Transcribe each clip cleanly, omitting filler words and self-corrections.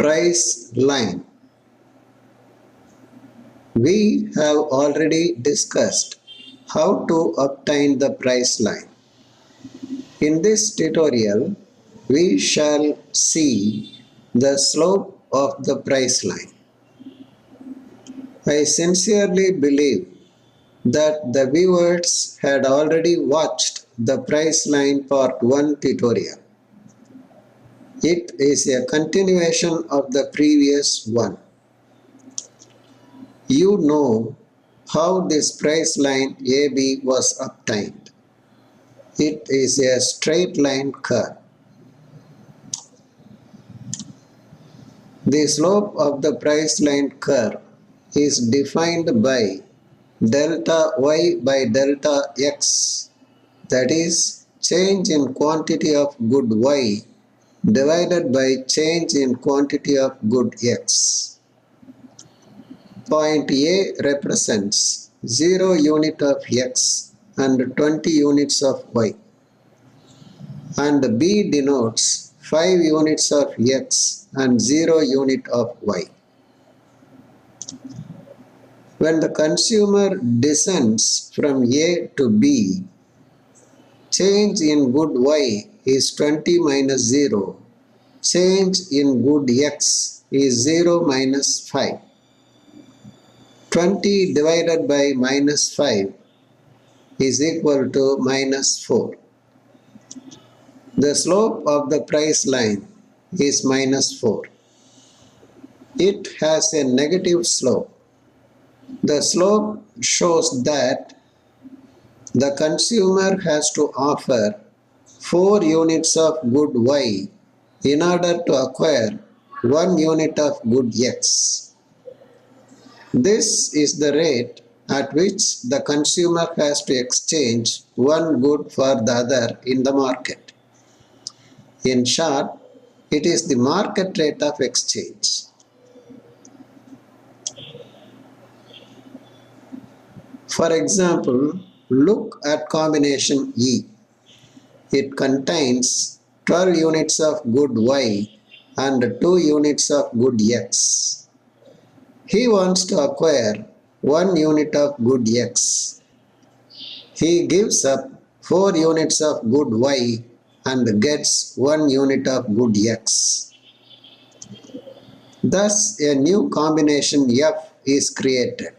Price line. We have already discussed how to obtain the price line. In this tutorial, we shall see the slope of the price line. I sincerely believe that the viewers had already watched the price line part 1 tutorial. It is a continuation of the previous one. You know how this price line AB was obtained. It is a straight line curve. The slope of the price line curve is defined by delta y by delta x, that is, change in quantity of good y divided by change in quantity of good x. Point A represents 0 unit of x and 20 units of y, and B denotes 5 units of x and 0 unit of y. When the consumer descends from A to B, change in good y is 20 minus 0. Change in good x is 0 minus 5. 20 divided by minus 5 is equal to minus 4. The slope of the price line is minus 4. It has a negative slope. The slope shows that the consumer has to offer 4 units of good y in order to acquire 1 unit of good x. This is the rate at which the consumer has to exchange one good for the other in the market. In short, it is the market rate of exchange. For example, look at combination E. It contains 12 units of good y and 2 units of good x. He wants to acquire 1 unit of good x. He gives up 4 units of good y and gets 1 unit of good x. Thus, a new combination F is created.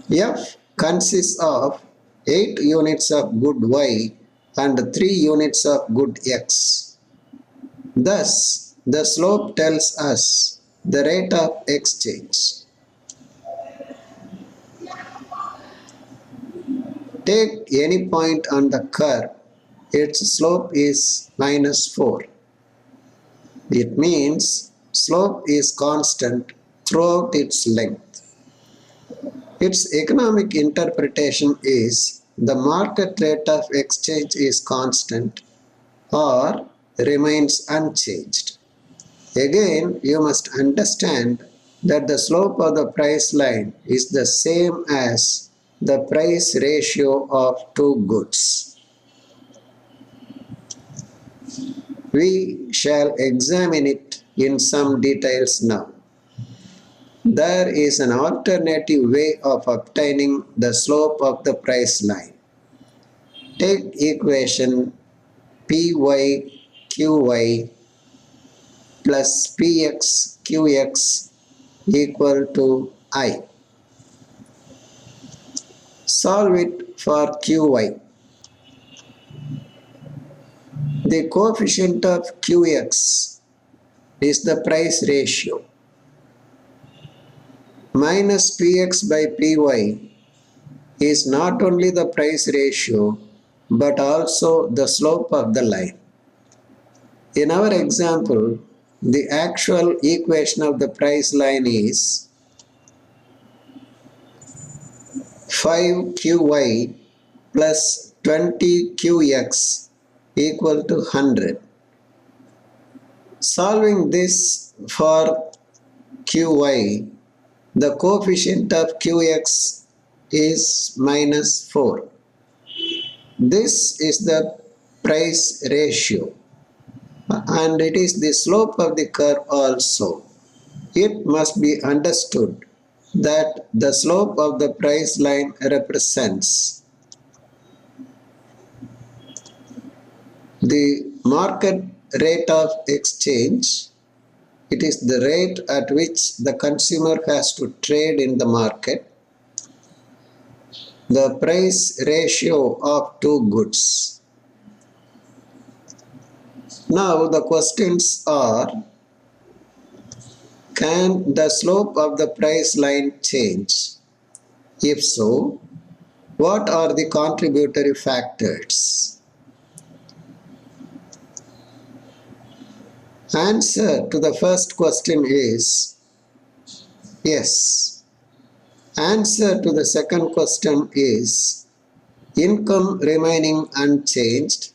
F consists of 8 units of good y and 3 units of good x. Thus, the slope tells us the rate of exchange. Take any point on the curve, its slope is minus 4. It means slope is constant throughout its length. Its economic interpretation is the market rate of exchange is constant or remains unchanged. Again, you must understand that the slope of the price line is the same as the price ratio of two goods. We shall examine it in some details now. There is an alternative way of obtaining the slope of the price line. Take equation PYQY plus PXQX equal to I. Solve it for QY. The coefficient of QX is the price ratio. Minus PX by PY is not only the price ratio but also the slope of the line. In our example, the actual equation of the price line is 5QY plus 20QX equal to 100. Solving this for QY, the coefficient of QX is minus 4. This is the price ratio. and it is the slope of the curve also. It must be understood that the slope of the price line represents the market rate of exchange. It is the rate at which the consumer has to trade in the market, the price ratio of two goods. Now the questions are, can the slope of the price line change? If so, what are the contributory factors? Answer to the first question is yes. Answer to the second question is income remaining unchanged,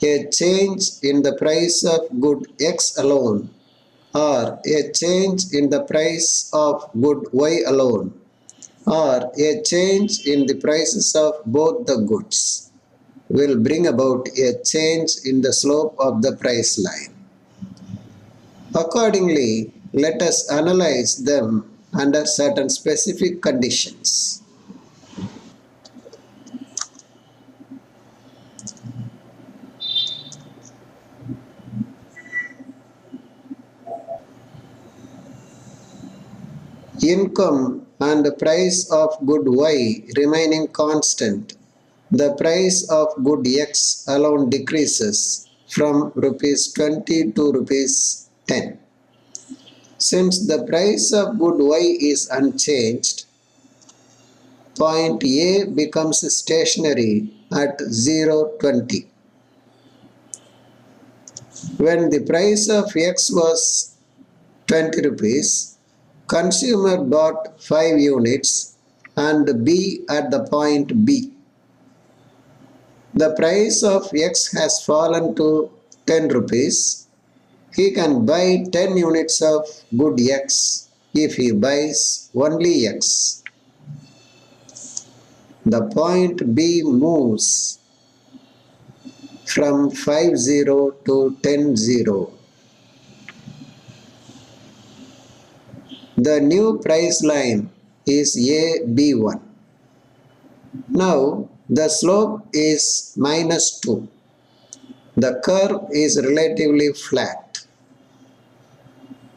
a change in the price of good X alone or a change in the price of good Y alone or a change in the prices of both the goods will bring about a change in the slope of the price line. Accordingly, let us analyze them under certain specific conditions. Income and the price of good Y remaining constant, the price of good X alone decreases from rupees 20 to rupees 10. Since the price of good Y is unchanged, point A becomes stationary at 0.20. When the price of X was 20 rupees, consumer bought 5 units and B at the point B. The price of X has fallen to 10 rupees. He can buy 10 units of good X if he buys only X. The point B moves from 50 to 10. The new price line is AB1. Now the slope is -2. The curve is relatively flat.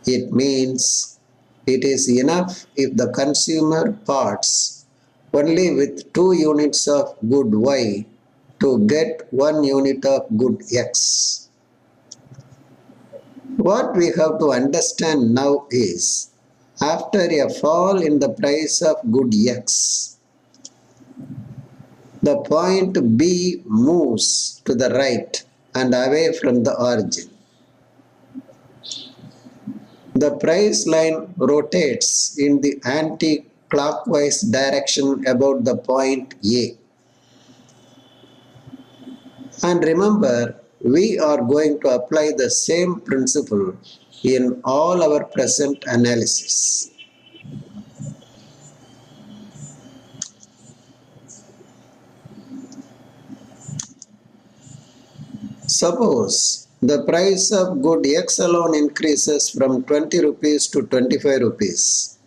It means it is enough if the consumer parts only with 2 units of good Y to get 1 unit of good X. What we have to understand now is, after a fall in the price of good X, the point B moves to the right and away from the origin. The price line rotates in the anti-clockwise direction about the point A. And remember, we are going to apply the same principle in all our present analysis. Suppose the price of good X alone increases from 20 rupees to 25 rupees.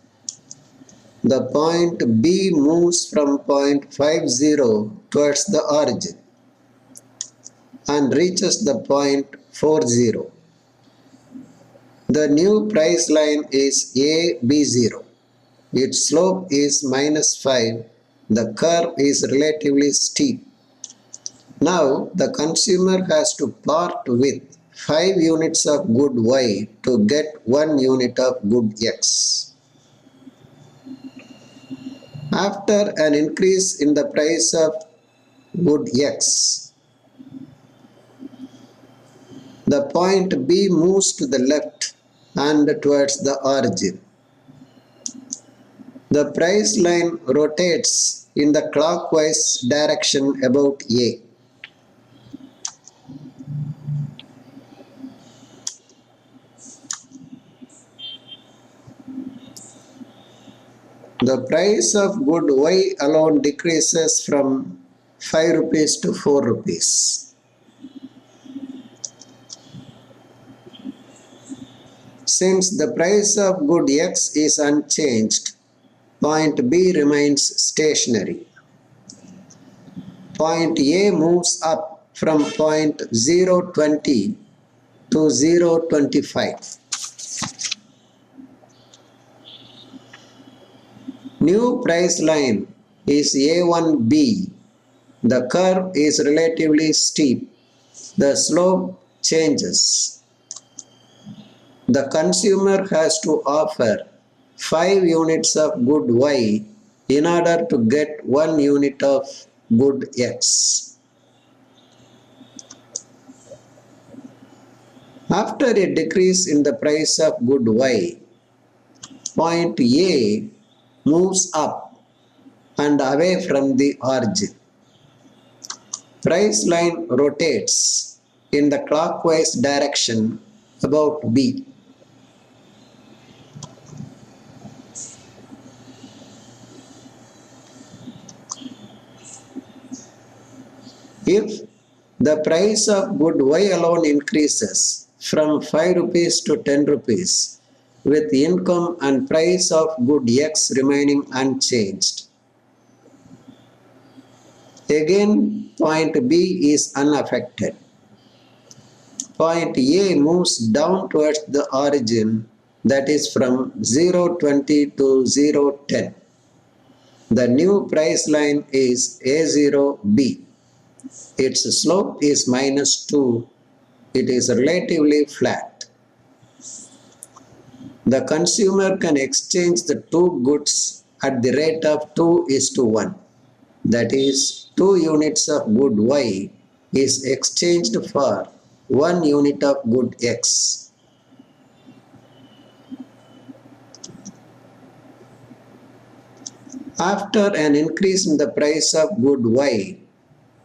The point B moves from point 50 towards the origin and reaches the point 40. The new price line is AB0. Its slope is -5. The curve is relatively steep. Now the consumer has to part with 5 units of good Y to get 1 unit of good X. After an increase in the price of good X, the point B moves to the left and towards the origin. The price line rotates in the clockwise direction about A. The price of good Y alone decreases from 5 rupees to 4 rupees. Since the price of good X is unchanged, point B remains stationary. Point A moves up from point 020 to 025. New price line is A1B. The curve is relatively steep. The slope changes. The consumer has to offer 5 units of good Y in order to get 1 unit of good X. After a decrease in the price of good Y, point A moves up and away from the origin. Price line rotates in the clockwise direction about B. If the price of good Y alone increases from 5 rupees to 10 rupees, with income and price of good X remaining unchanged, again point B is unaffected. Point A moves down towards the origin, that is from 020 to 010. The new price line is A0B. Its slope is -2. It is relatively flat. The consumer can exchange the two goods at the rate of 2:1. That is, 2 units of good Y is exchanged for 1 unit of good X. After an increase in the price of good Y,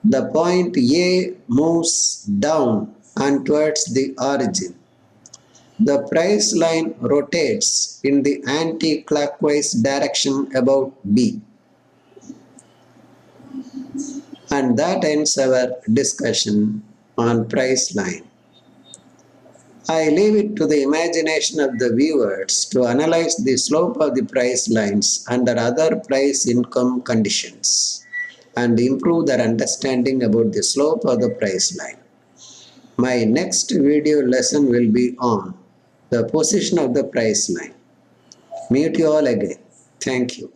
the point A moves down and towards the origin. The price line rotates in the anti-clockwise direction about B. And that ends our discussion on price line. I leave it to the imagination of the viewers to analyze the slope of the price lines under other price income conditions and improve their understanding about the slope of the price line. My next video lesson will be on the position of the price line. Meet you all again. Thank you.